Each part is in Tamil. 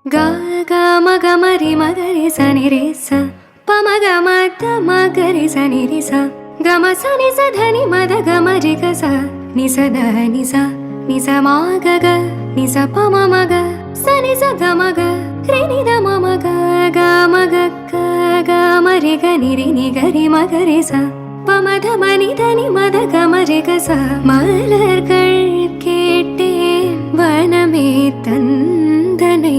Ga ga ma ga ma ri sa ni re sa pa ma ga ma da ma ga ri sa ni ri sa ga ma sa ni sa dha ni ma da ga ma ri ga sa ni sa da ni sa ma ga ni sa pa ma ga sa ni sa ga ma ga re ni da ma ga ma ga ri ga ni ga ri ma ga re sa pa ma da ma ni da ni ma da ga ma ri ga sa மலர்கள் கேட்டேன் வனமே தந்தனை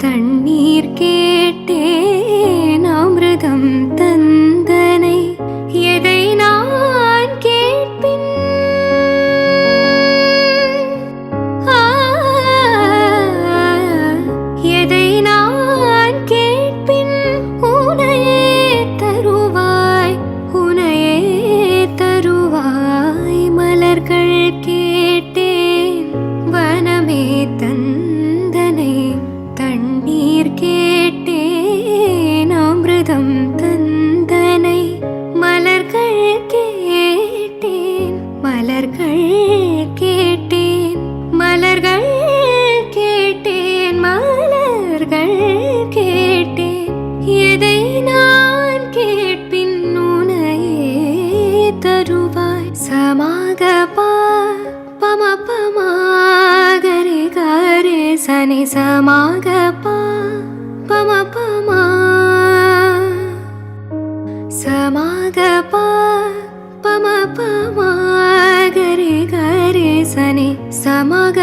தண்ணீர் கேட்டேன் அமிர்தம் தந்தனை எதை நான் கேட்பின் எதை நான் கேட்பின் உனையே தருவாய் மலர்கள் கேட்டேன் வனமே தந்தனை தண்ணீர் கேட்டேன் அமிர்தம் தந்தனை மலர்கள் கேட்டேன் மலர்கள் கேட்டேன் மலர்கள் கேட்டேன் மலர்கள் கேட்டேன் எதை நான் கேட்பின் உனையே தருவாய் சமாக பா பம பமாகரே கரே சனி சமாக பா பம பமா சமாக பா பம பமாகரே கரே சனி சமாக